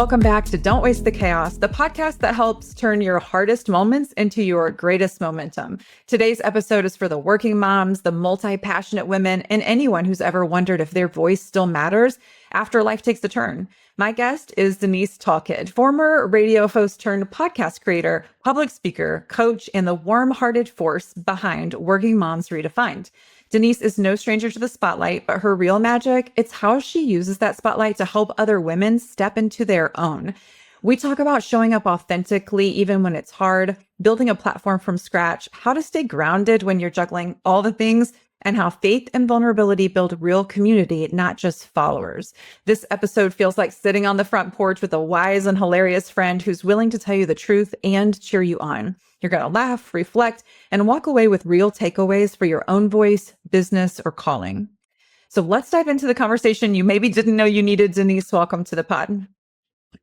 Welcome back to Don't Waste the Chaos, the podcast that helps turn your hardest moments into your greatest momentum. Today's episode is for the working moms, the multi-passionate women, and anyone who's ever wondered if their voice still matters after life takes a turn. My guest is Denise Tallcott, former radio host turned podcast creator, public speaker, coach, and the warm-hearted force behind Working Moms Redefined. Denise is no stranger to the spotlight, but her real magic, it's how she uses that spotlight to help other women step into their own. We talk about showing up authentically even when it's hard, building a platform from scratch, how to stay grounded when you're juggling all the things, and how faith and vulnerability build real community, not just followers. This episode feels like sitting on the front porch with a wise and hilarious friend who's willing to tell you the truth and cheer you on. You're going to laugh, reflect, and walk away with real takeaways for your own voice, business, or calling. So let's dive into the conversation you maybe didn't know you needed. Denise, welcome to the pod.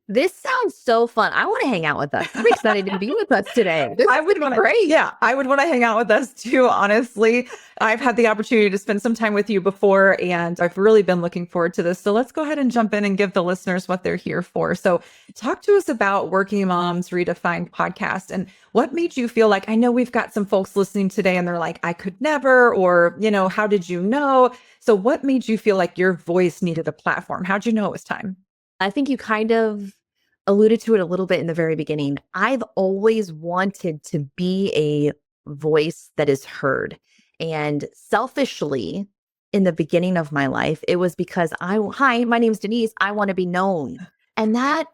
This sounds so fun. I want to hang out with us. I'm excited to be with us today. I would want to, great. Yeah, I would want to hang out with us too, honestly. I've had the opportunity to spend some time with you before, and I've really been looking forward to this. So let's go ahead and jump in and give the listeners what they're here for. So talk to us about Working Moms Redefined podcast and what made you feel like, I know we've got some folks listening today and they're like, I could never, or, how did you know? So what made you feel like your voice needed a platform? How'd you know it was time? I think you kind of alluded to it a little bit in the very beginning. I've always wanted to be a voice that is heard. And selfishly, in the beginning of my life, it was because hi, my name's Denise. I want to be known. And that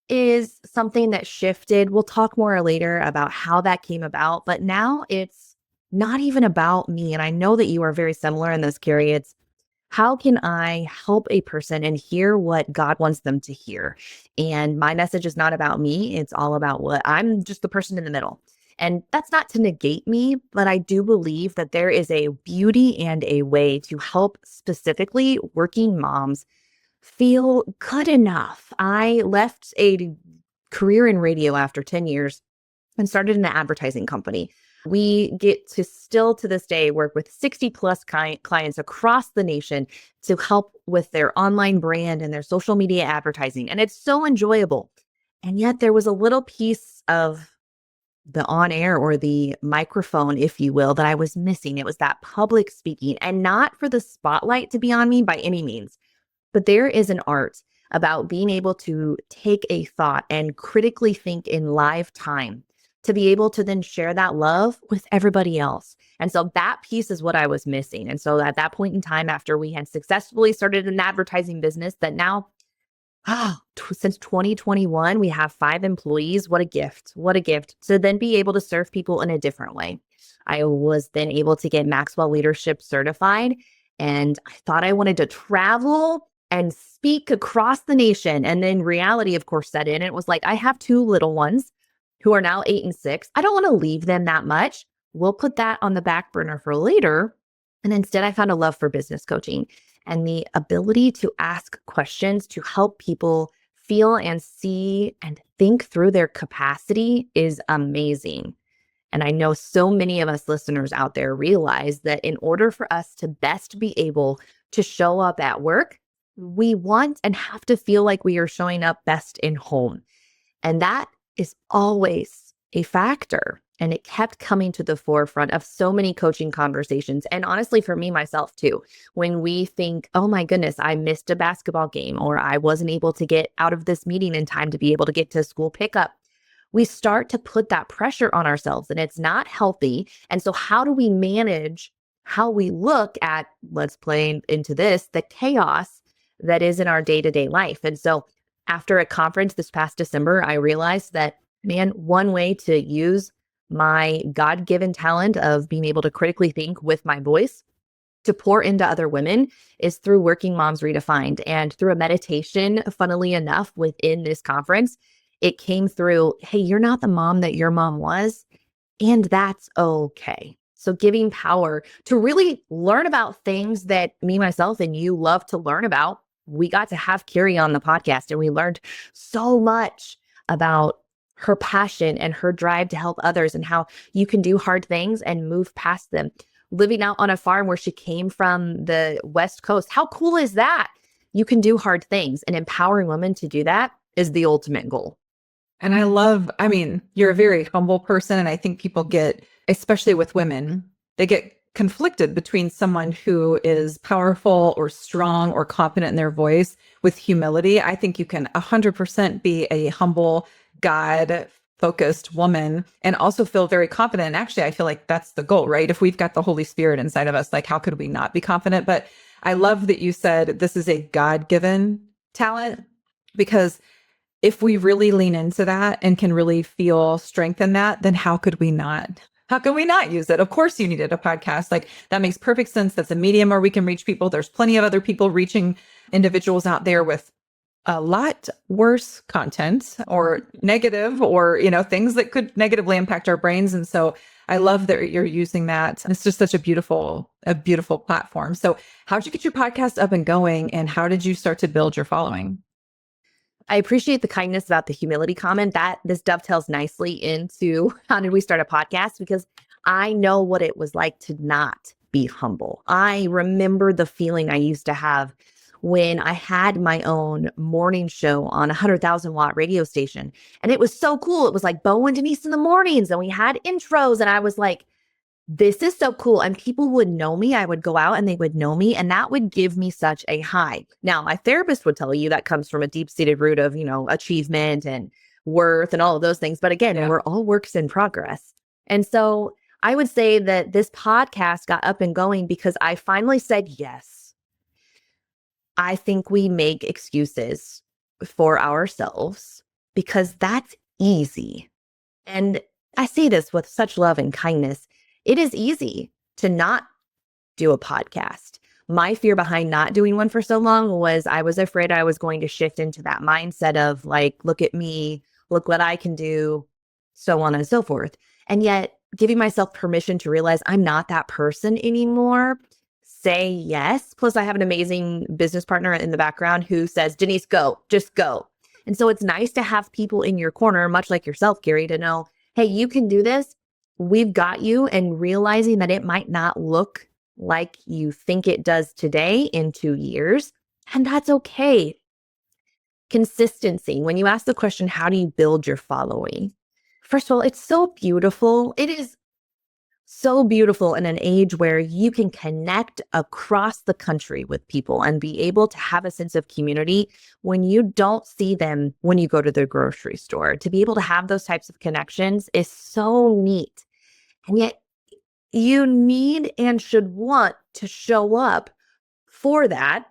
is something that shifted. We'll talk more later about how that came about. But now it's not even about me. And I know that you are very similar in this, Kerri. It's how can I help a person and hear what God wants them to hear? And my message is not about me. It's all about what I'm just the person in the middle. And that's not to negate me, but I do believe that there is a beauty and a way to help specifically working moms feel good enough. I left a career in radio after 10 years and started an advertising company. We get to still to this day work with 60 plus clients across the nation to help with their online brand and their social media advertising. And it's so enjoyable. And yet there was a little piece of the on air or the microphone, if you will, that I was missing. It was that public speaking, and not for the spotlight to be on me by any means. But there is an art about being able to take a thought and critically think in live time, to be able to then share that love with everybody else. And so that piece is what I was missing. And so at that point in time, after we had successfully started an advertising business that now, since 2021, we have 5 employees. What a gift. What a gift to then be able to serve people in a different way. I was then able to get Maxwell Leadership-certified, and I thought I wanted to travel and speak across the nation. And then reality, of course, set in. It was like, I have 2 little ones who are now 8 and 6. I don't want to leave them that much. We'll put that on the back burner for later. And instead, I found a love for business coaching and the ability to ask questions to help people feel and see and think through their capacity is amazing. And I know so many of us listeners out there realize that in order for us to best be able to show up at work, we want and have to feel like we are showing up best in home. And that is always a factor. And it kept coming to the forefront of so many coaching conversations. And honestly, for me, myself too, when we think, oh my goodness, I missed a basketball game, or I wasn't able to get out of this meeting in time to be able to get to school pickup, we start to put that pressure on ourselves, and it's not healthy. And so how do we manage how we look at, let's play into this, the chaos that is in our day-to-day life? And so after a conference this past December, I realized that, man, one way to use my God-given talent of being able to critically think with my voice to pour into other women is through Working Moms Redefined. And through a meditation, funnily enough, within this conference, it came through, hey, you're not the mom that your mom was, and that's okay. So giving power to really learn about things that me, myself, and you love to learn about. We got to have Kerri on the podcast, and we learned so much about her passion and her drive to help others and how you can do hard things and move past them. Living out on a farm where she came from the West Coast. How cool is that? You can do hard things, and empowering women to do that is the ultimate goal. And I mean, you're a very humble person. And I think people get, especially with women, they get conflicted between someone who is powerful or strong or confident in their voice with humility. I think you can 100% be a humble, God focused woman and also feel very confident. And actually, I feel like that's the goal, right? If we've got the Holy Spirit inside of us, like how could we not be confident? But I love that you said this is a God-given talent, because if we really lean into that and can really feel strength in that, then how could we not? How can we not use it? Of course you needed a podcast. Like that makes perfect sense. That's a medium where we can reach people. There's plenty of other people reaching individuals out there with a lot worse content or negative or, things that could negatively impact our brains. And so I love that you're using that. It's just such a beautiful platform. So how did you get your podcast up and going, and how did you start to build your following? I appreciate the kindness about the humility comment. That this dovetails nicely into how did we start a podcast, because I know what it was like to not be humble. I remember the feeling I used to have when I had my own morning show on a 100,000-watt radio station. And it was so cool. It was like Bo and Denise in the mornings, and we had intros, and I was like, this is so cool. And people would know me. I would go out and they would know me. And that would give me such a high. Now, my therapist would tell you that comes from a deep-seated root of, achievement and worth and all of those things. But again, we're all works in progress. And so I would say that this podcast got up and going because I finally said yes. I think we make excuses for ourselves because that's easy. And I say this with such love and kindness. It is easy to not do a podcast. My fear behind not doing one for so long was I was afraid I was going to shift into that mindset of like, look at me, look what I can do, so on and so forth. And yet giving myself permission to realize I'm not that person anymore. Say yes. Plus I have an amazing business partner in the background who says, Denise, go, just go. And so it's nice to have people in your corner, much like yourself, Kerri, to know, hey, you can do this. We've got you, and realizing that it might not look like you think it does today in 2 years, and that's okay. Consistency. When you ask the question, how do you build your following? First of all, it's so beautiful. It is so beautiful in an age where you can connect across the country with people and be able to have a sense of community when you don't see them when you go to the grocery store. To be able to have those types of connections is so neat. And yet you need and should want to show up for that,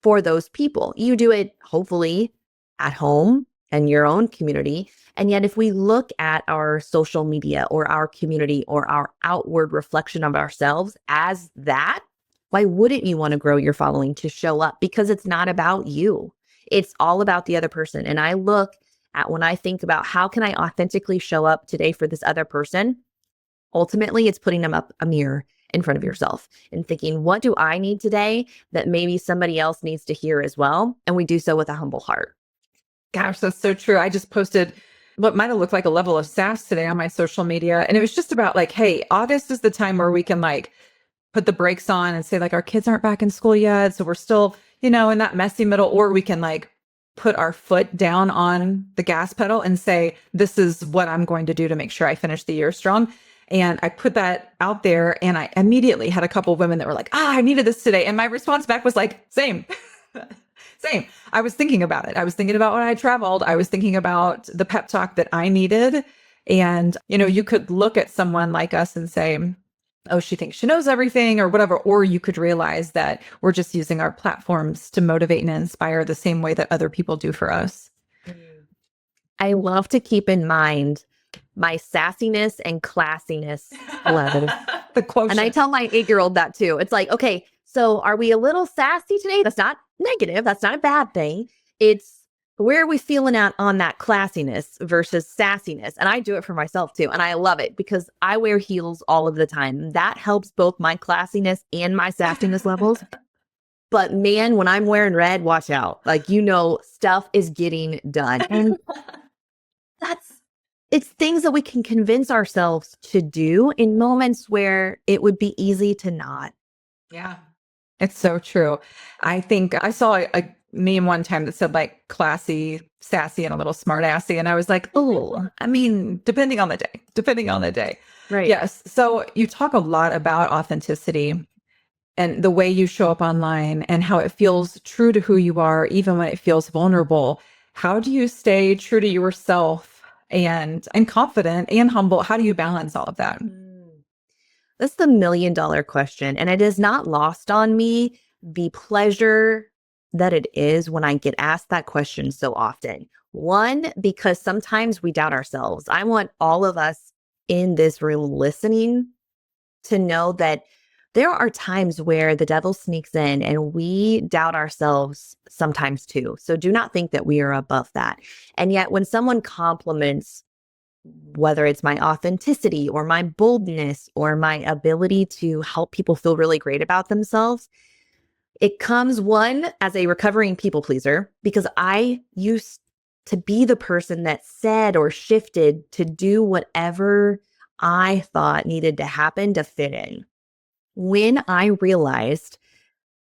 for those people. You do it hopefully at home and your own community. And yet if we look at our social media or our community or our outward reflection of ourselves as that, why wouldn't you want to grow your following to show up? Because it's not about you. It's all about the other person. And I look at when I think about how can I authentically show up today for this other person, ultimately, it's putting them up a mirror in front of yourself and thinking, what do I need today that maybe somebody else needs to hear as well? And we do so with a humble heart. Gosh, that's so true. I just posted what might have looked like a level of sass today on my social media. And it was just about like, hey, August is the time where we can like put the brakes on and say like, our kids aren't back in school yet. So we're still, in that messy middle, or we can like put our foot down on the gas pedal and say, this is what I'm going to do to make sure I finish the year strong. And I put that out there, and I immediately had a couple of women that were like, I needed this today. And my response back was like, same, same. I was thinking about it. I was thinking about when I traveled. I was thinking about the pep talk that I needed. And, you could look at someone like us and say, oh, she thinks she knows everything or whatever. Or you could realize that we're just using our platforms to motivate and inspire the same way that other people do for us. I love to keep in mind my sassiness and classiness level. The quotient. And I tell my 8-year-old that too. It's like, okay, so are we a little sassy today? That's not negative. That's not a bad thing. It's where are we feeling at on that classiness versus sassiness? And I do it for myself too. And I love it because I wear heels all of the time. That helps both my classiness and my sassiness levels. But man, when I'm wearing red, watch out. Like, stuff is getting done. And it's things that we can convince ourselves to do in moments where it would be easy to not. Yeah, it's so true. I think I saw a meme one time that said like classy, sassy, and a little smart assy. And I was like, oh, I mean, depending on the day. Right. Yes. So you talk a lot about authenticity and the way you show up online and how it feels true to who you are, even when it feels vulnerable. How do you stay true to yourself and confident and humble? How do you balance all of that? That's the $1,000,000 question. And it is not lost on me the pleasure that it is when I get asked that question so often. One, because sometimes we doubt ourselves. I want all of us in this room listening to know that there are times where the devil sneaks in and we doubt ourselves sometimes too. So do not think that we are above that. And yet when someone compliments, whether it's my authenticity or my boldness or my ability to help people feel really great about themselves, it comes one as a recovering people pleaser because I used to be the person that said or shifted to do whatever I thought needed to happen to fit in. When I realized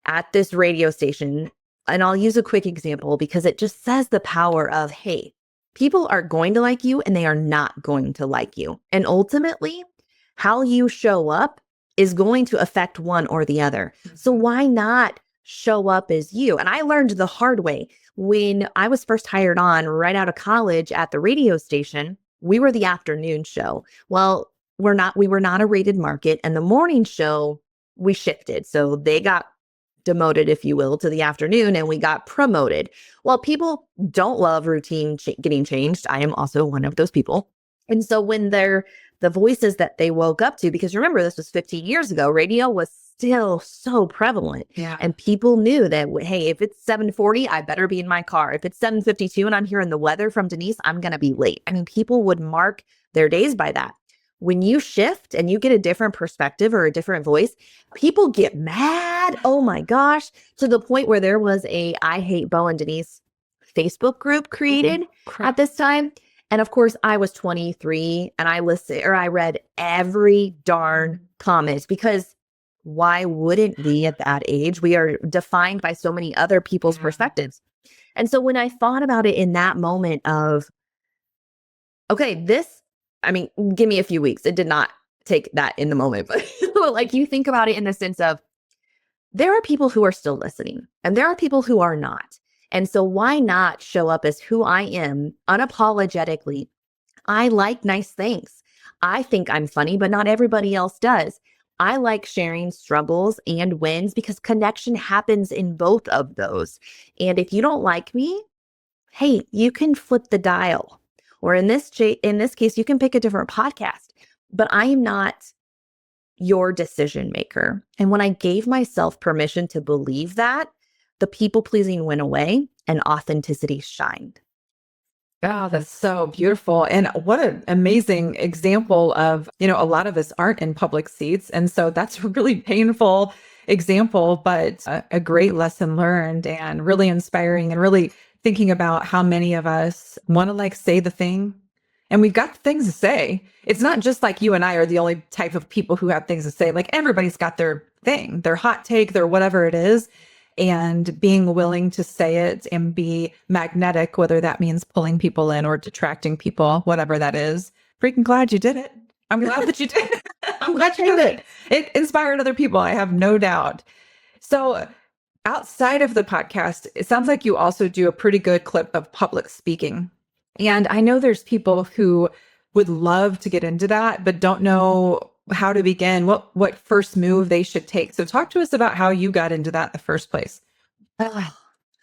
at this radio station, and I'll use a quick example because it just says the power of, hey, people are going to like you and they are not going to like you. And ultimately, how you show up is going to affect one or the other. So why not show up as you? And I learned the hard way. When I was first hired on right out of college at the radio station, we were the afternoon show. Well, we were not a rated market, and the morning show, we shifted. So they got demoted, if you will, to the afternoon, and we got promoted. Well, people don't love routine getting changed. I am also one of those people. And so when the voices that they woke up to, because remember, this was 15 years ago, radio was still so prevalent. Yeah. And people knew that, hey, if it's 7:40, I better be in my car. If it's 7:52 and I'm hearing the weather from Denise, I'm going to be late. I mean, people would mark their days by that. When you shift and you get a different perspective or a different voice, people get mad. Oh my gosh. To the point where there was a I Hate Bo and Denise Facebook group created at this time. And of course, I was 23 and I read every darn comment because why wouldn't we at that age? We are defined by so many other people's perspectives. And so when I thought about it in that moment of, okay, give me a few weeks. It did not take that in the moment, but like you think about it in the sense of there are people who are still listening and there are people who are not. And so why not show up as who I am unapologetically? I like nice things. I think I'm funny, but not everybody else does. I like sharing struggles and wins because connection happens in both of those. And if you don't like me, hey, you can flip the dial. Or in this case, you can pick a different podcast, but I am not your decision maker. And when I gave myself permission to believe that, the people pleasing went away and authenticity shined. Oh, that's so beautiful. And what an amazing example of, a lot of us aren't in public seats. And so that's a really painful example, but a great lesson learned and really inspiring and really thinking about how many of us want to say the thing. And we've got things to say. It's not just like you and I are the only type of people who have things to say. Like everybody's got their thing, their hot take, their whatever it is. And being willing to say it and be magnetic, whether that means pulling people in or detracting people, whatever that is. Freaking glad you did it. I'm glad that you did it. I'm glad you did it. It inspired other people. I have no doubt. So outside of the podcast, it sounds like you also do a pretty good clip of public speaking. And I know there's people who would love to get into that, but don't know how to begin, what first move they should take. So talk to us about how you got into that in the first place.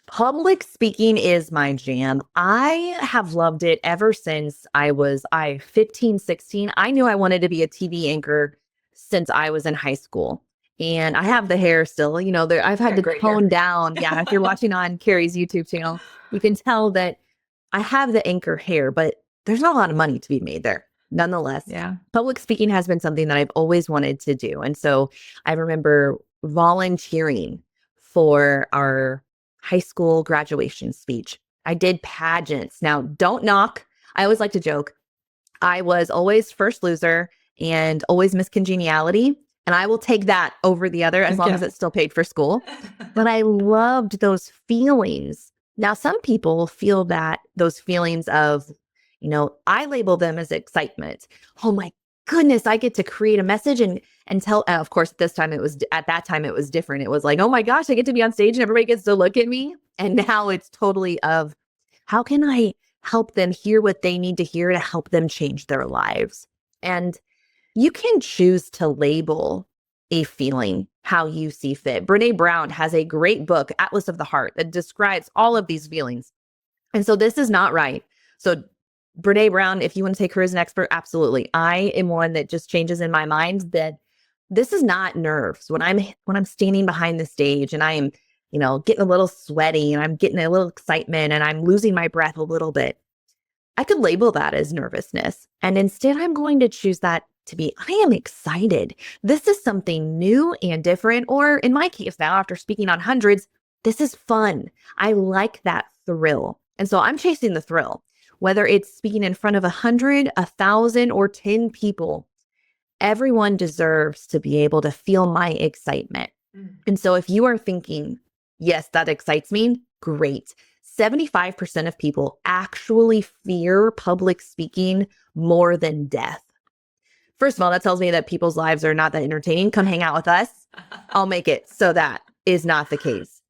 Public speaking is my jam. I have loved it ever since I was 15, 16. I knew I wanted to be a TV anchor since I was in high school. And I have the hair still, I've had to tone down. Yeah, if you're watching on Kerri's YouTube channel, you can tell that I have the anchor hair, but there's not a lot of money to be made there. Nonetheless, public speaking has been something that I've always wanted to do. And so I remember volunteering for our high school graduation speech. I did pageants. Now, don't knock. I always like to joke. I was always first loser and always Miss Congeniality. And I will take that over the other as long as it's still paid for school. But I loved those feelings. Now, some people feel that those feelings of, I label them as excitement. Oh my goodness, I get to create a message and tell. Of course, at that time it was different. It was like, oh my gosh, I get to be on stage and everybody gets to look at me. And now it's totally of, how can I help them hear what they need to hear to help them change their lives? And you can choose to label a feeling how you see fit. Brene Brown has a great book, Atlas of the Heart, that describes all of these feelings. And so this is not right. So Brene Brown, if you want to take her as an expert, absolutely. I am one that just changes in my mind that this is not nerves. When I'm standing behind the stage and I am, getting a little sweaty and I'm getting a little excitement and I'm losing my breath a little bit, I could label that as nervousness. And instead, I'm going to choose that to be, I am excited. This is something new and different. Or in my case now, after speaking on hundreds, this is fun. I like that thrill. And so I'm chasing the thrill, whether it's speaking in front of 100, 1,000, or 10 people. Everyone deserves to be able to feel my excitement. And so if you are thinking, yes, that excites me, great. 75% of people actually fear public speaking more than death. First of all, that tells me that people's lives are not that entertaining. Come hang out with us. I'll make it so that is not the case.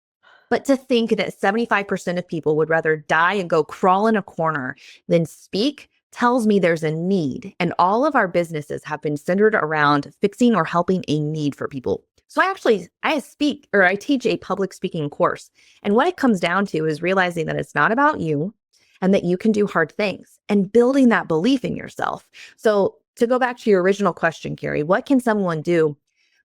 But to think that 75% of people would rather die and go crawl in a corner than speak tells me there's a need. And all of our businesses have been centered around fixing or helping a need for people. So I teach a public speaking course. And what it comes down to is realizing that it's not about you and that you can do hard things and building that belief in yourself. So to go back to your original question, Kerri, what can someone do?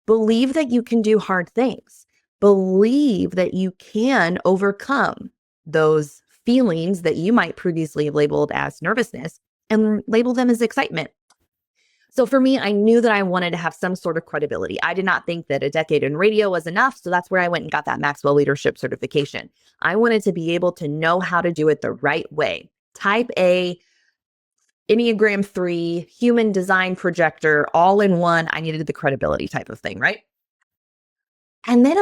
Believe that you can do hard things. Believe that you can overcome those feelings that you might previously have labeled as nervousness and label them as excitement. So for me, I knew that I wanted to have some sort of credibility. I did not think that a decade in radio was enough. So that's where I went and got that Maxwell Leadership certification. I wanted to be able to know how to do it the right way. Type A, Enneagram 3, human design projector, all in one. I needed the credibility type of thing, right? And then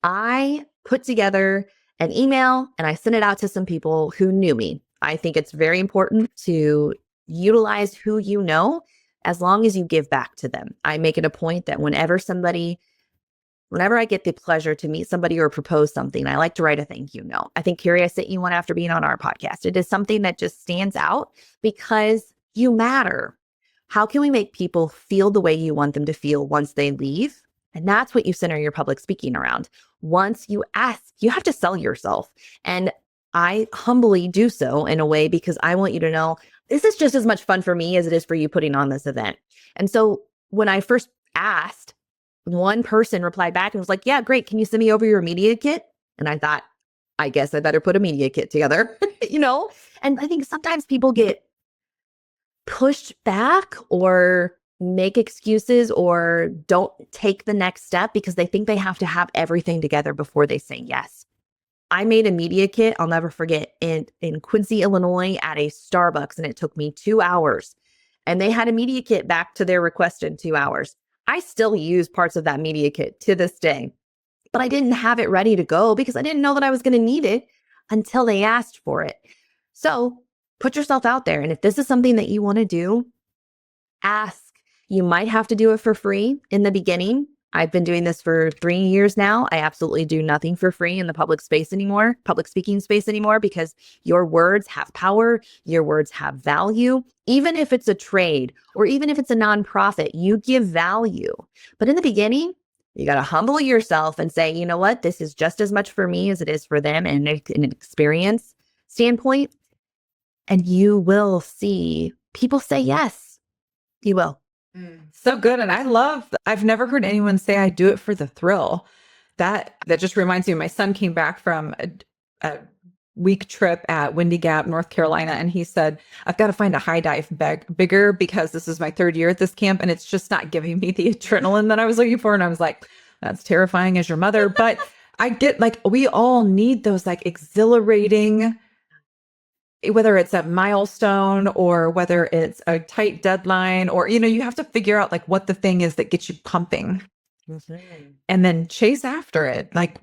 I put together an email and I sent it out to some people who knew me. I think it's very important to utilize who you know as long as you give back to them. I make it a point that whenever I get the pleasure to meet somebody or propose something, I like to write a thank you note. I think, Kerri, I sent you one after being on our podcast. It is something that just stands out because you matter. How can we make people feel the way you want them to feel once they leave? And that's what you center your public speaking around. Once you ask, you have to sell yourself. And I humbly do so in a way because I want you to know this is just as much fun for me as it is for you putting on this event. And so when I first asked, one person replied back and was like, yeah, great. Can you send me over your media kit? And I thought, I guess I better put a media kit together, And I think sometimes people get pushed back or make excuses or don't take the next step because they think they have to have everything together before they say yes. I made a media kit, I'll never forget, in Quincy, Illinois at a Starbucks, and it took me 2 hours. And they had a media kit back to their request in 2 hours. I still use parts of that media kit to this day, but I didn't have it ready to go because I didn't know that I was going to need it until they asked for it. So put yourself out there. And if this is something that you want to do, ask. You might have to do it for free in the beginning. I've been doing this for 3 years now. I absolutely do nothing for free in the public speaking space anymore, because your words have power. Your words have value. Even if it's a trade or even if it's a nonprofit, you give value. But in the beginning, you got to humble yourself and say, you know what? This is just as much for me as it is for them in an experience standpoint. And you will see people say yes. You will. So good. And I've never heard anyone say I do it for the thrill. That just reminds me, my son came back from a week trip at Windy Gap, North Carolina. And he said, I've got to find a high dive bigger because this is my 3rd year at this camp. And it's just not giving me the adrenaline that I was looking for. And I was like, that's terrifying as your mother. But I get we all need those exhilarating whether it's a milestone or whether it's a tight deadline, or, you have to figure out like what the thing is that gets you pumping and then chase after it. Like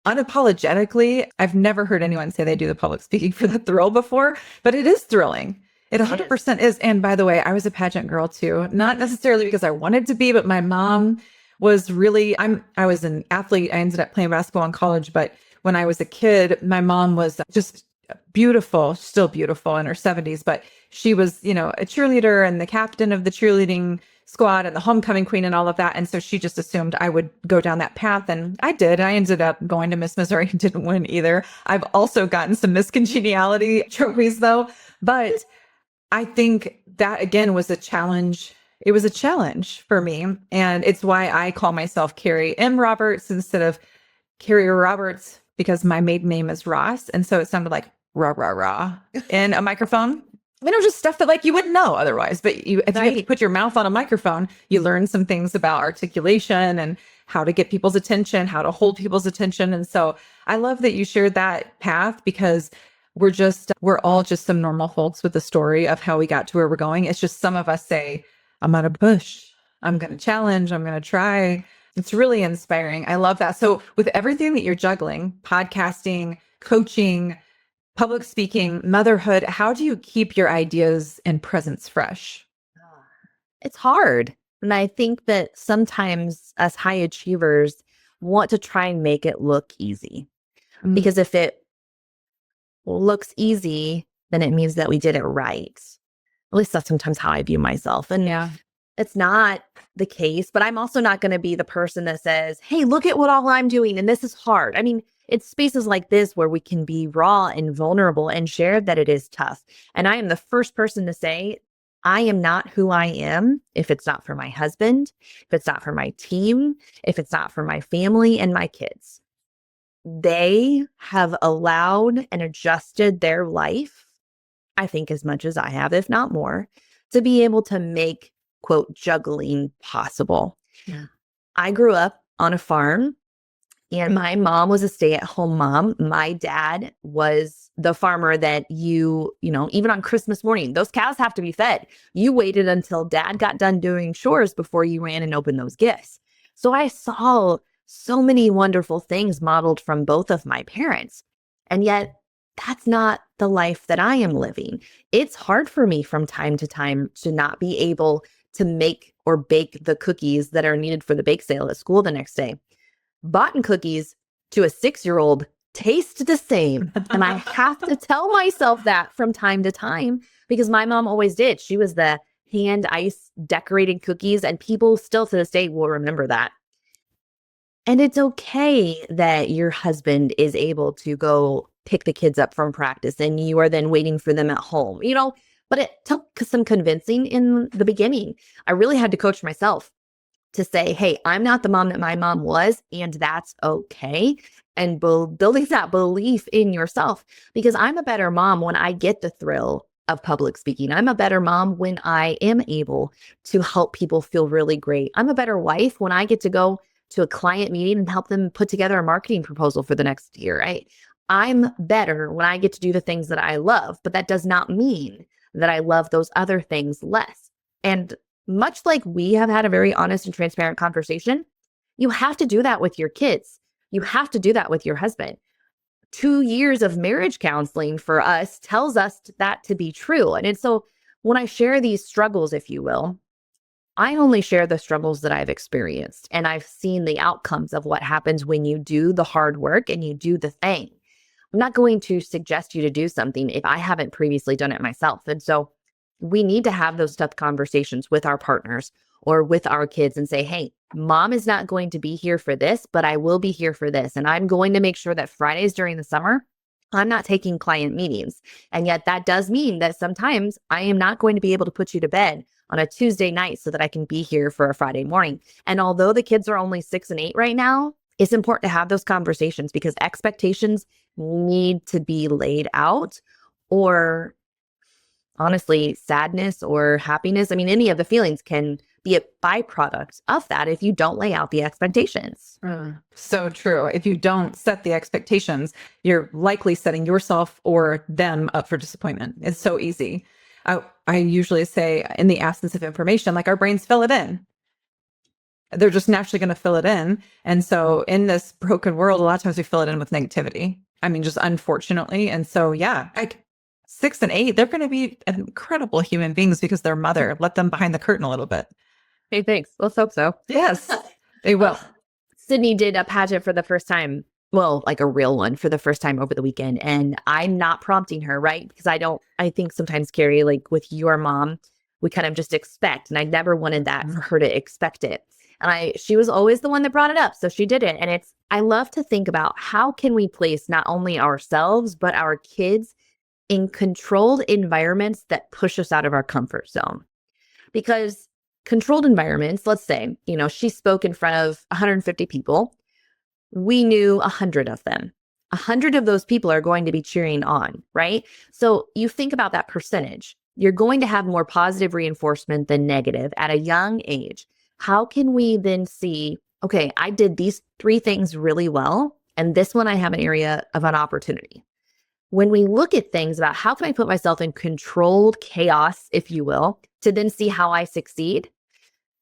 unapologetically, I've never heard anyone say they do the public speaking for the thrill before, but it is thrilling. It 100% is. And by the way, I was a pageant girl too, not necessarily because I wanted to be, but my mom was really, I was an athlete. I ended up playing basketball in college, but when I was a kid, my mom was just beautiful, still beautiful in her 70s, but she was, a cheerleader and the captain of the cheerleading squad and the homecoming queen and all of that. And so she just assumed I would go down that path. And I did. I ended up going to Miss Missouri and didn't win either. I've also gotten some Miss Congeniality trophies though. But I think that again was a challenge. It was a challenge for me. And it's why I call myself Kerri M. Roberts instead of Kerri Roberts, because my maiden name is Ross. And so it sounded like rah, rah, rah in a microphone. Just stuff that like you wouldn't know otherwise. But if you have to put your mouth on a microphone, you learn some things about articulation and how to get people's attention, how to hold people's attention. And so I love that you shared that path, because we're all just some normal folks with a story of how we got to where we're going. It's just some of us say, I'm going to push, I'm going to challenge, I'm going to try. It's really inspiring. I love that. So with everything that you're juggling, podcasting, coaching, public speaking, motherhood, how do you keep your ideas and presence fresh? It's hard. And I think that sometimes us high achievers want to try and make it look easy. Because if it looks easy, then it means that we did it right. At least that's sometimes how I view myself. And it's not the case, but I'm also not going to be the person that says, hey, look at what all I'm doing and this is hard. I mean, it's spaces like this where we can be raw and vulnerable and share that it is tough. And I am the first person to say, I am not who I am if it's not for my husband, if it's not for my team, if it's not for my family and my kids. They have allowed and adjusted their life, I think as much as I have, if not more, to be able to make, quote, juggling possible. Yeah. I grew up on a farm. And my mom was a stay-at-home mom. My dad was the farmer that even on Christmas morning, those cows have to be fed. You waited until dad got done doing chores before you ran and opened those gifts. So I saw so many wonderful things modeled from both of my parents. And yet that's not the life that I am living. It's hard for me from time to time to not be able to make or bake the cookies that are needed for the bake sale at school the next day. Boughten cookies to a 6-year-old taste the same. And I have to tell myself that from time to time, because my mom always did. She was the hand ice decorating cookies, and people still to this day will remember that. And it's okay that your husband is able to go pick the kids up from practice and you are then waiting for them at home, but it took some convincing in the beginning. I really had to coach myself to say, hey, I'm not the mom that my mom was, and that's okay. And building that belief in yourself, because I'm a better mom when I get the thrill of public speaking. I'm a better mom when I am able to help people feel really great. I'm a better wife when I get to go to a client meeting and help them put together a marketing proposal for the next year. I'm better when I get to do the things that I love, but that does not mean that I love those other things less. And much like we have had a very honest and transparent conversation, you have to do that with your kids. You have to do that with your husband. 2 years of marriage counseling for us tells us that to be true. And so when I share these struggles, if you will, I only share the struggles that I've experienced, and I've seen the outcomes of what happens when you do the hard work and you do the thing. I'm not going to suggest you to do something if I haven't previously done it myself. And so we need to have those tough conversations with our partners or with our kids and say, hey, mom is not going to be here for this, but I will be here for this. And I'm going to make sure that Fridays during the summer, I'm not taking client meetings. And yet that does mean that sometimes I am not going to be able to put you to bed on a Tuesday night so that I can be here for a Friday morning. And although the kids are only 6 and 8 right now, it's important to have those conversations because expectations need to be laid out, or honestly, sadness or happiness. I mean, any of the feelings can be a byproduct of that if you don't lay out the expectations. So true. If you don't set the expectations, you're likely setting yourself or them up for disappointment. It's so easy. I usually say, in the absence of information, like, our brains fill it in. They're just naturally going to fill it in. And so in this broken world, a lot of times we fill it in with negativity. I mean, just unfortunately. And so, yeah, like 6 and 8, they're going to be incredible human beings because they're mother. Let them behind the curtain a little bit. Hey, thanks. Let's hope so. Yes, they will. Sydney did a pageant for the first time. Well, like a real one for the first time over the weekend. And I'm not prompting her, right? Because I think sometimes, Kerri, like with your mom, we kind of just expect. And I never wanted that for her to expect it. And she was always the one that brought it up. So she did it. And I love to think about how can we place not only ourselves, but our kids in controlled environments that push us out of our comfort zone. Because controlled environments, let's say, she spoke in front of 150 people. We knew 100 of them. 100 of those people are going to be cheering on, right? So you think about that percentage. You're going to have more positive reinforcement than negative at a young age. How can we then see, okay, I did these 3 things really well, and this one I have an area of an opportunity. When we look at things about how can I put myself in controlled chaos, if you will, to then see how I succeed,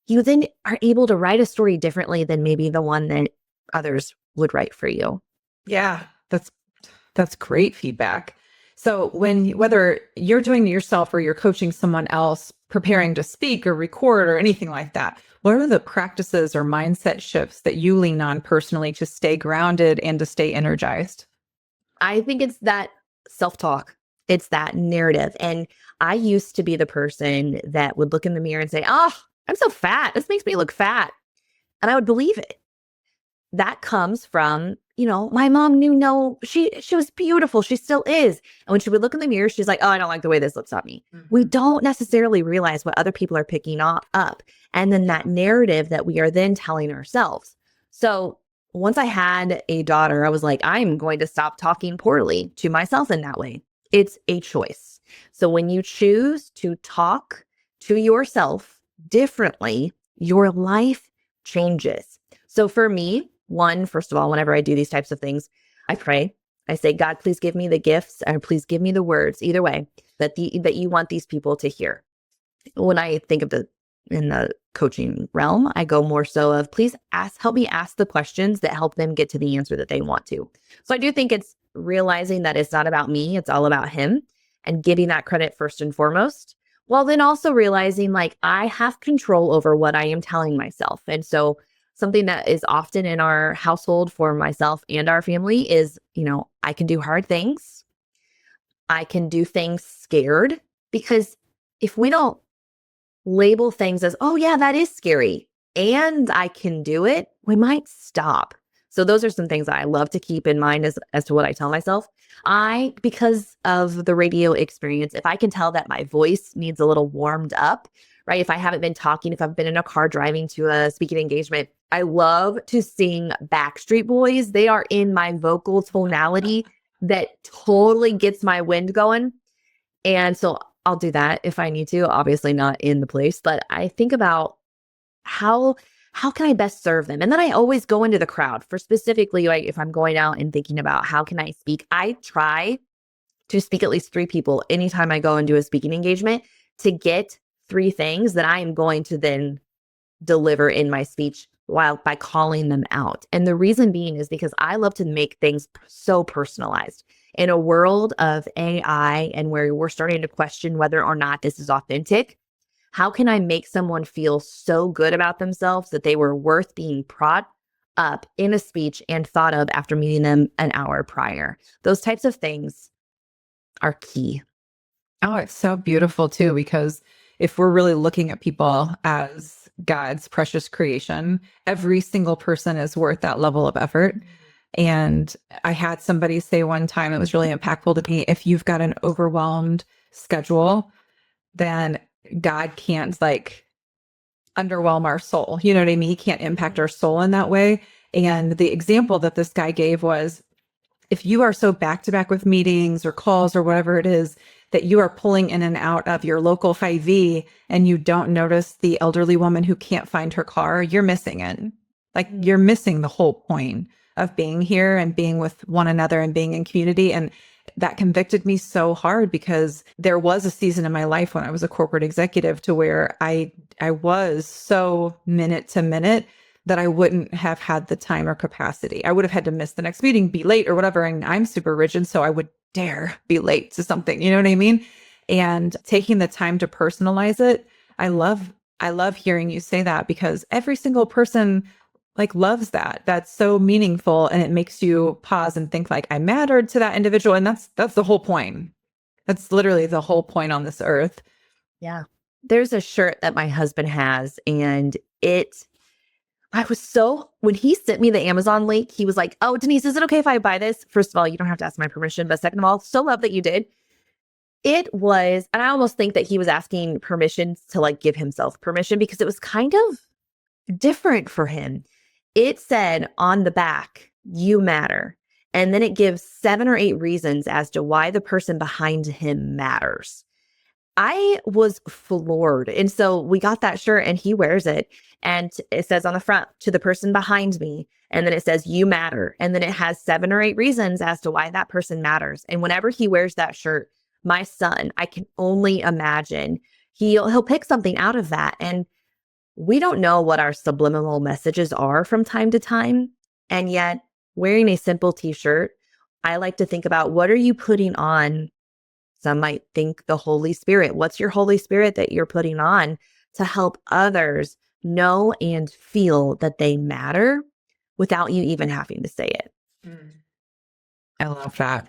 you then are able to write a story differently than maybe the one that others would write for you. Yeah, that's great feedback. So whether you're doing it yourself or you're coaching someone else, preparing to speak or record or anything like that, what are the practices or mindset shifts that you lean on personally to stay grounded and to stay energized? I think it's that self-talk. It's that narrative. And I used to be the person that would look in the mirror and say, oh, I'm so fat. This makes me look fat. And I would believe it. That comes from, my mom knew, she was beautiful. She still is. And when she would look in the mirror, she's like, oh, I don't like the way this looks on me. Mm-hmm. We don't necessarily realize what other people are picking up. And then that narrative that we are then telling ourselves. So once I had a daughter, I was like, I'm going to stop talking poorly to myself in that way. It's a choice. So when you choose to talk to yourself differently, your life changes. So for me, first of all, whenever I do these types of things, I pray. I say, God, please give me the gifts and please give me the words, either way, that you want these people to hear. When I think of in the coaching realm, I go more so of, please help me ask the questions that help them get to the answer that they want to. So I do think it's realizing that it's not about me, it's all about him, and giving that credit first and foremost. While then also realizing like I have control over what I am telling myself. And so something that is often in our household for myself and our family is, I can do hard things. I can do things scared, because if we don't label things as, oh yeah, that is scary and I can do it, we might stop. So those are some things that I love to keep in mind as to what I tell myself. Because of the radio experience, if I can tell that my voice needs a little warmed up, right? If I haven't been talking, if I've been in a car driving to a speaking engagement, I love to sing Backstreet Boys. They are in my vocal tonality that totally gets my wind going. And so I'll do that if I need to, obviously not in the place, but I think about how can I best serve them? And then I always go into the crowd for specifically, like if I'm going out and thinking about how can I speak, I try to speak at least 3 people anytime I go and do a speaking engagement to get 3 things that I am going to then deliver in my speech by calling them out. And the reason being is because I love to make things so personalized. In a world of AI and where we're starting to question whether or not this is authentic, how can I make someone feel so good about themselves that they were worth being brought up in a speech and thought of after meeting them an hour prior? Those types of things are key. Oh, it's so beautiful too, because if we're really looking at people as God's precious creation, every single person is worth that level of effort. And I had somebody say one time, it was really impactful to me, if you've got an overwhelmed schedule, then God can't underwhelm our soul. You know what I mean? He can't impact our soul in that way. And the example that this guy gave was, if you are so back to back with meetings or calls or whatever it is, that you are pulling in and out of your local 5E and you don't notice the elderly woman who can't find her car, you're missing it. Like you're missing the whole point of being here and being with one another and being in community. And that convicted me so hard because there was a season in my life when I was a corporate executive to where I was so minute to minute that I wouldn't have had the time or capacity. I would have had to miss the next meeting, be late or whatever. And I'm super rigid, so I would dare be late to something. You know what I mean? And taking the time to personalize it, I love hearing you say that because every single person like loves that. That's so meaningful. And it makes you pause and think like I mattered to that individual. And that's the whole point. That's literally the whole point on this earth. Yeah. There's a shirt that my husband has and when he sent me the Amazon link, he was like, "Oh, Denise, is it okay if I buy this?" First of all, you don't have to ask my permission. But second of all, so love that you did. It was, and I almost think that he was asking permission to like give himself permission because it was kind of different for him. It said on the back, "You matter." And then it gives 7 or 8 reasons as to why the person behind him matters. I was floored. And so we got that shirt and he wears it. And it says on the front, "To the person behind me." And then it says, "You matter." And then it has 7 or 8 reasons as to why that person matters. And whenever he wears that shirt, my son, I can only imagine he'll pick something out of that. And we don't know what our subliminal messages are from time to time. And yet wearing a simple t-shirt, I like to think about what are you putting on? Some might think the Holy Spirit. What's your Holy Spirit that you're putting on to help others know and feel that they matter without you even having to say it? I love that.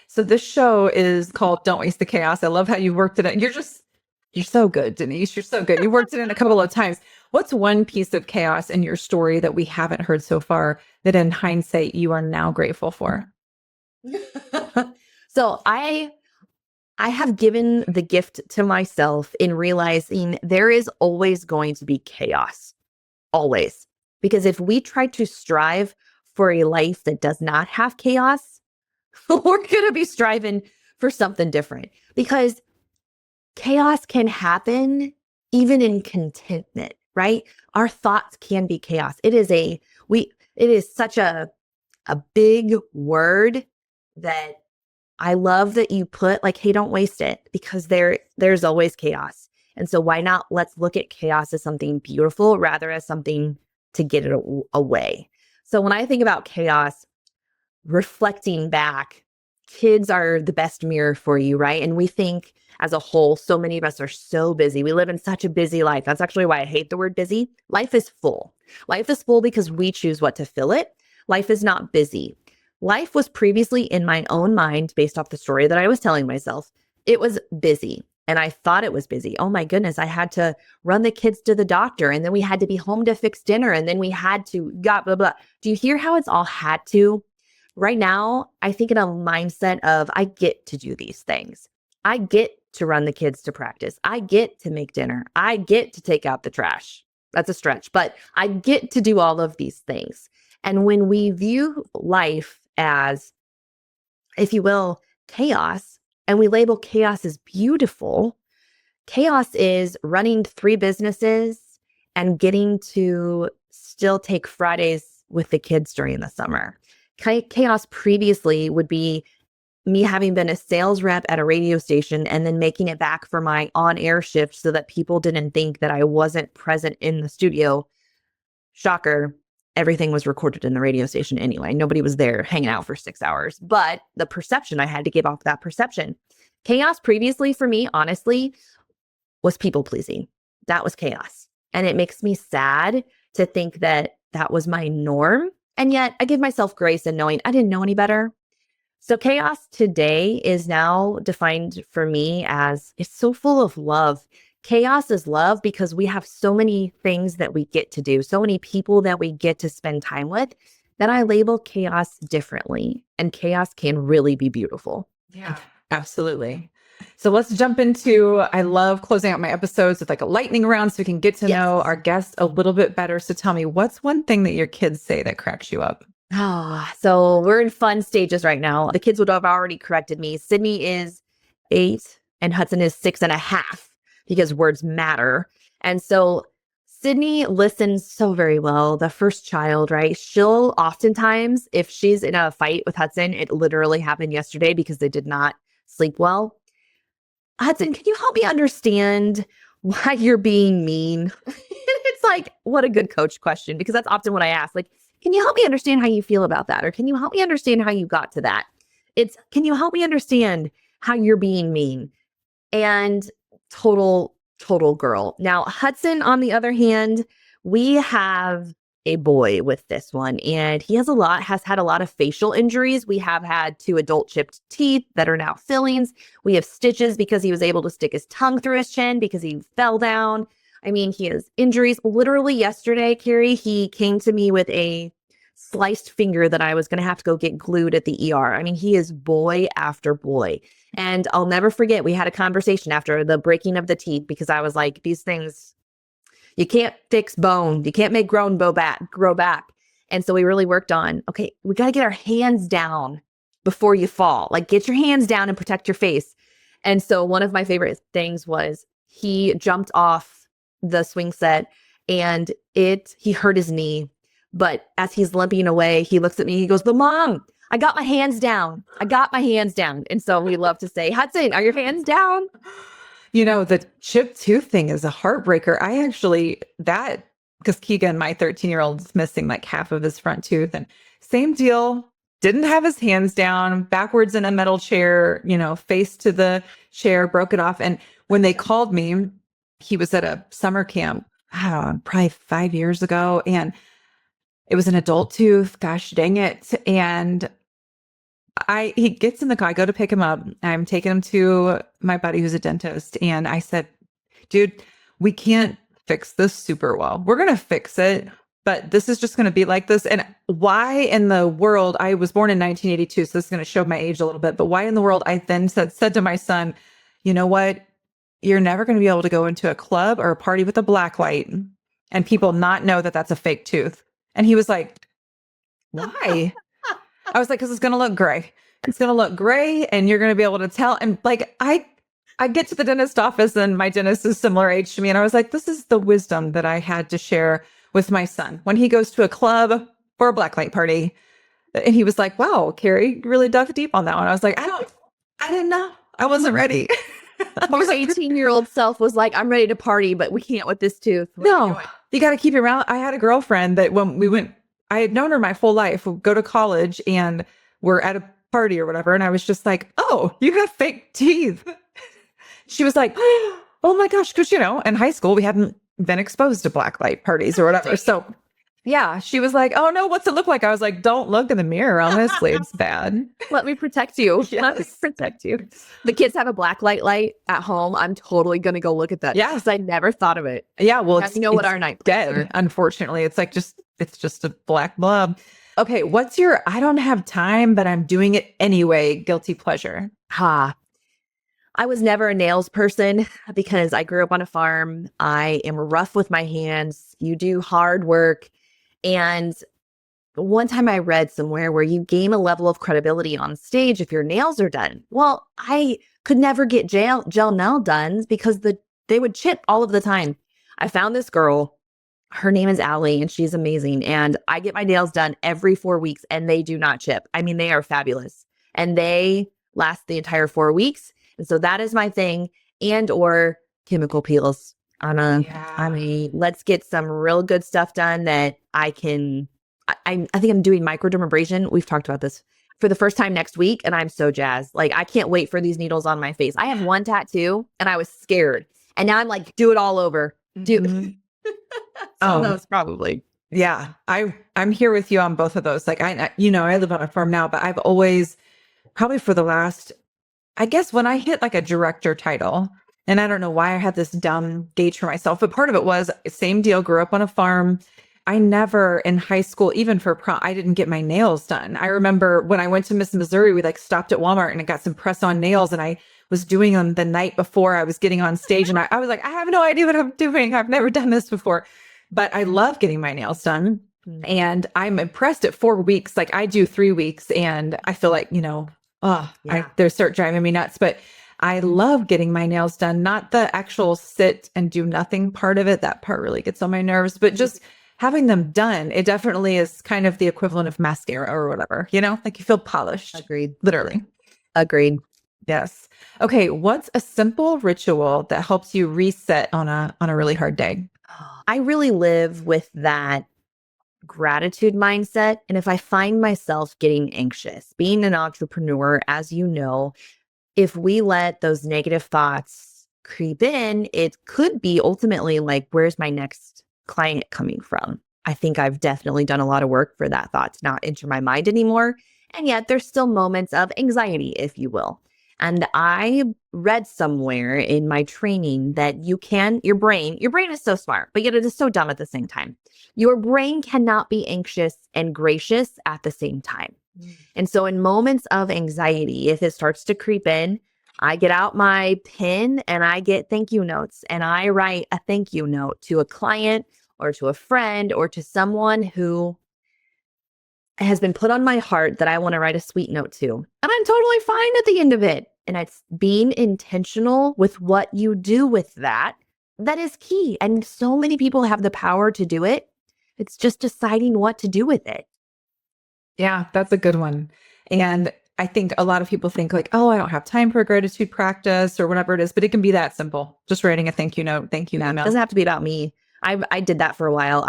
So this show is called Don't Waste the Chaos. I love how you worked it in. You're so good, Denise. You're so good. You worked it in a couple of times. What's one piece of chaos in your story that we haven't heard so far that in hindsight you are now grateful for? So I have given the gift to myself in realizing there is always going to be chaos. Always. Because if we try to strive for a life that does not have chaos, we're going to be striving for something different. Because chaos can happen even in contentment, right? Our thoughts can be chaos. It is such a big word that I love that you put like, hey, don't waste it because there's always chaos. And so why not let's look at chaos as something beautiful rather as something to get it away. So when I think about chaos, reflecting back, kids are the best mirror for you, right? And we think as a whole, so many of us are so busy. We live in such a busy life. That's actually why I hate the word busy. Life is full. Life is full because we choose what to fill it. Life is not busy. Life was previously in my own mind, based off the story that I was telling myself, it was busy. And I thought it was busy. Oh my goodness, I had to run the kids to the doctor. And then we had to be home to fix dinner. And then we had to, blah, blah, blah. Do you hear how it's all had to? Right now, I think in a mindset of, I get to do these things. I get to run the kids to practice. I get to make dinner. I get to take out the trash. That's a stretch, but I get to do all of these things. And when we view life as, if you will, chaos, and we label chaos as beautiful, chaos is running 3 businesses and getting to still take Fridays with the kids during the summer. Chaos previously would be me having been a sales rep at a radio station and then making it back for my on-air shift so that people didn't think that I wasn't present in the studio. Shocker. Everything was recorded in the radio station anyway. Nobody was there hanging out for 6 hours, but the perception, I had to give off that perception. Chaos previously for me, honestly, was people pleasing. That was chaos. And it makes me sad to think that that was my norm. And yet I give myself grace in knowing I didn't know any better. So chaos today is now defined for me as it's so full of love. Chaos is love because we have so many things that we get to do, so many people that we get to spend time with, that I label chaos differently. And chaos can really be beautiful. Yeah, absolutely. So let's jump into, I love closing out my episodes with like a lightning round so we can get to know our guests a little bit better. So tell me, what's one thing that your kids say that cracks you up? So we're in fun stages right now. The kids would have already corrected me. Sydney is 8 and Hudson is 6.5 because words matter. And so Sydney listens so very well. The first child, right? She'll oftentimes, if she's in a fight with Hudson, it literally happened yesterday because they did not sleep well. Hudson, can you help me understand why you're being mean? It's like, what a good coach question, because that's often what I ask. Like, can you help me understand how you feel about that? Or can you help me understand how you got to that? It's, can you help me understand how you're being mean? And total girl. Now, Hudson, on the other hand, we have a boy with this one, and he has had a lot of facial injuries. We have had 2 adult chipped teeth that are now fillings. We have stitches because he was able to stick his tongue through his chin because he fell down. I mean, he has injuries. Literally yesterday, Kerri, he came to me with a sliced finger that I was going to have to go get glued at the ER. I mean, he is boy after boy. And I'll never forget, we had a conversation after the breaking of the teeth because I was like, these things, you can't fix bone. You can't make grow back. And so we really worked on, okay, we got to get our hands down before you fall. Like, get your hands down and protect your face. And so one of my favorite things was he jumped off the swing set and he hurt his knee. But as he's limping away, he looks at me, he goes, "But Mom, I got my hands down. I got my hands down." And so we love to say, "Hudson, are your hands down?" You know, the chipped tooth thing is a heartbreaker. Because Keegan, my 13-year-old, is missing like half of his front tooth, and same deal, didn't have his hands down, backwards in a metal chair, face to the chair, broke it off. And when they called me, he was at a summer camp, I don't know, probably 5 years ago. And it was an adult tooth, gosh dang it. And he gets in the car, I go to pick him up. I'm taking him to my buddy who's a dentist. And I said, "Dude, we can't fix this super well. We're going to fix it, but this is just going to be like this." And why in the world, I was born in 1982, so this is going to show my age a little bit, but why in the world I then said to my son, "You know what? You're never going to be able to go into a club or a party with a black light and people not know that that's a fake tooth." And he was like, "Why?" I was like, "Because it's going to look gray. It's going to look gray and you're going to be able to tell." And like, I get to the dentist office and my dentist is similar age to me. And I was like, this is the wisdom that I had to share with my son when he goes to a club or a blacklight party. And he was like, "Wow, Kerri really dug deep on that one." I was like, I didn't know. I wasn't ready. I was 18-year-old self was like, "I'm ready to party, but we can't with this tooth." No, you got to keep it around. I had a girlfriend that when we went, I had known her my whole life. We'd go to college and we're at a party or whatever. And I was just like, "Oh, you have fake teeth." She was like, "Oh my gosh." Because, in high school, we hadn't been exposed to blacklight parties or whatever. So yeah, she was like, "Oh no, what's it look like?" I was like, "Don't look in the mirror. Honestly, it's bad." Let me protect you. Yes. Let me protect you. The kids have a blacklight light at home. I'm totally going to go look at that. Yeah. Because I never thought of it. Yeah. Well, what our night dead. Unfortunately, it's like it's just a black blob. Okay. What's your, "I don't have time, but I'm doing it anyway" guilty pleasure? I was never a nails person because I grew up on a farm. I am rough with my hands. You do hard work. And one time I read somewhere where you gain a level of credibility on stage if your nails are done. Well, I could never get gel nail done because they would chip all of the time. I found this girl. Her name is Allie, and she's amazing. And I get my nails done every 4 weeks, and they do not chip. I mean, they are fabulous. And they last the entire 4 weeks. And so that is my thing. And or chemical peels. Let's get some real good stuff done that I think I'm doing microdermabrasion. We've talked about this for the first time next week, and I'm so jazzed. Like, I can't wait for these needles on my face. I have one tattoo and I was scared. And now I'm like, do it all over. Mm-hmm. Those probably. Yeah. I'm here with you on both of those. Like, I live on a farm now, but I've always, probably for the last, I guess when I hit like a director title, and I don't know why I had this dumb gauge for myself, but part of it was same deal, grew up on a farm. I never in high school, even for prom, I didn't get my nails done. I remember when I went to Miss Missouri, we like stopped at Walmart and I got some press-on nails, and I was doing them the night before I was getting on stage. And I was like, I have no idea what I'm doing. I've never done this before, but I love getting my nails done. And I'm impressed at 4 weeks. Like, I do 3 weeks and I feel like, they start driving me nuts. But I love getting my nails done, not the actual sit and do nothing part of it. That part really gets on my nerves, but just having them done, it definitely is kind of the equivalent of mascara or whatever, like you feel polished. Agreed. Literally. Agreed. Yes. Okay. What's a simple ritual that helps you reset on a really hard day? I really live with that gratitude mindset. And if I find myself getting anxious, being an entrepreneur, as you know, if we let those negative thoughts creep in, it could be ultimately like, where's my next client coming from? I think I've definitely done a lot of work for that thought to not enter my mind anymore. And yet there's still moments of anxiety, if you will. And I read somewhere in my training that your brain is so smart, but yet it is so dumb at the same time. Your brain cannot be anxious and gracious at the same time. And so in moments of anxiety, if it starts to creep in, I get out my pen and I get thank you notes and I write a thank you note to a client or to a friend or to someone who has been put on my heart that I want to write a sweet note to. And I'm totally fine at the end of it. And it's being intentional with what you do with that. That is key. And so many people have the power to do it. It's just deciding what to do with it. Yeah, that's a good one. And I think a lot of people think like, oh, I don't have time for a gratitude practice or whatever it is, but it can be that simple. Just writing a thank you note, thank you email. It doesn't have to be about me. I did that for a while.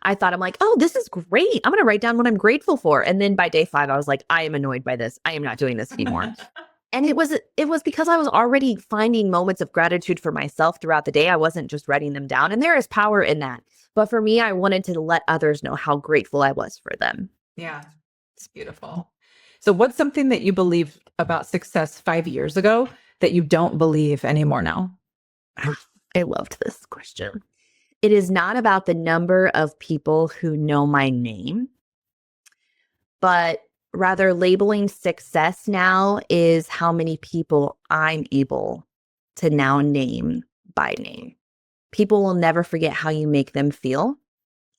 I thought, I'm like, oh, this is great. I'm going to write down what I'm grateful for. And then by day 5, I was like, I am annoyed by this. I am not doing this anymore. And it was because I was already finding moments of gratitude for myself throughout the day. I wasn't just writing them down. And there is power in that. But for me, I wanted to let others know how grateful I was for them. Yeah, it's beautiful. So what's something that you believed about success 5 years ago that you don't believe anymore now? I loved this question. It is not about the number of people who know my name, but rather labeling success now is how many people I'm able to now name by name. People will never forget how you make them feel,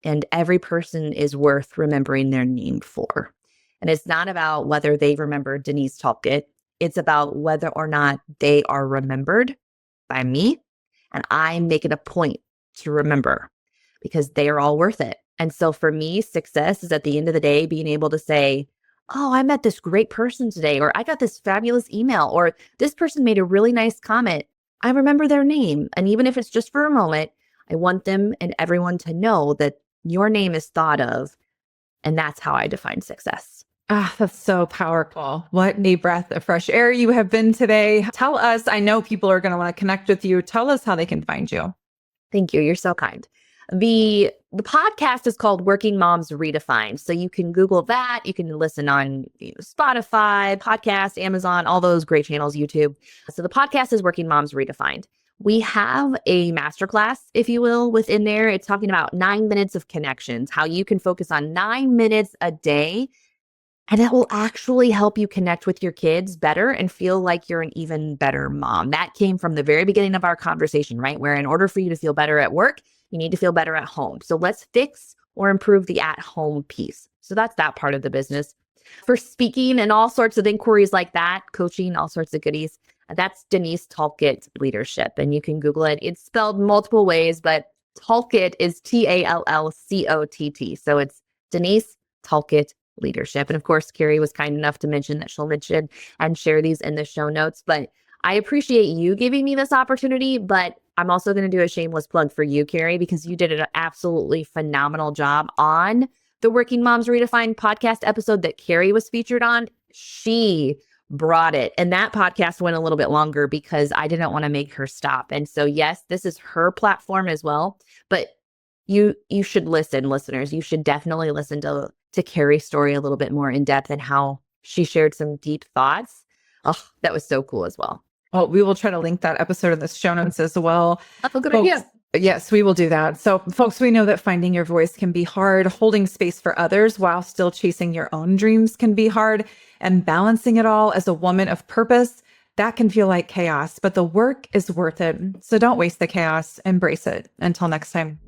and every person is worth remembering their name for. And it's not about whether they remember Denise Tallcott. It's about whether or not they are remembered by me, and I make it a point to remember because they are all worth it. And so for me, success is at the end of the day being able to say, oh, I met this great person today, or I got this fabulous email, or this person made a really nice comment. I remember their name. And even if it's just for a moment, I want them and everyone to know that your name is thought of. And that's how I define success. Ah, that's so powerful. What a breath of fresh air you have been today. Tell us, I know people are going to want to connect with you. Tell us how they can find you. Thank you. You're so kind. The podcast is called Working Moms Redefined. So you can Google that. You can listen on Spotify, podcast, Amazon, all those great channels, YouTube. So the podcast is Working Moms Redefined. We have a masterclass, if you will, within there. It's talking about 9 minutes of connections, how you can focus on 9 minutes a day. And it will actually help you connect with your kids better and feel like you're an even better mom. That came from the very beginning of our conversation, right? Where in order for you to feel better at work, you need to feel better at home. So let's fix or improve the at-home piece. So that's that part of the business. For speaking and all sorts of inquiries like that, coaching, all sorts of goodies, that's Denise Tallcott Leadership. And you can Google it. It's spelled multiple ways, but Tallcott is Tallcott. So it's Denise Tallcott Leadership. And of course, Kerri was kind enough to mention that she'll mention and share these in the show notes. But I appreciate you giving me this opportunity, but I'm also going to do a shameless plug for you, Kerri, because you did an absolutely phenomenal job on the Working Moms Redefined podcast episode that Kerri was featured on. She brought it. And that podcast went a little bit longer because I didn't want to make her stop. And so, yes, this is her platform as well. But you should listen, listeners. You should definitely listen to Kerri's story a little bit more in depth and how she shared some deep thoughts. Oh, that was so cool as well. Well, we will try to link that episode in the show notes as well. That's a good idea. Yes, we will do that. So folks, we know that finding your voice can be hard. Holding space for others while still chasing your own dreams can be hard. And balancing it all as a woman of purpose, that can feel like chaos, but the work is worth it. So don't waste the chaos, embrace it. Until next time.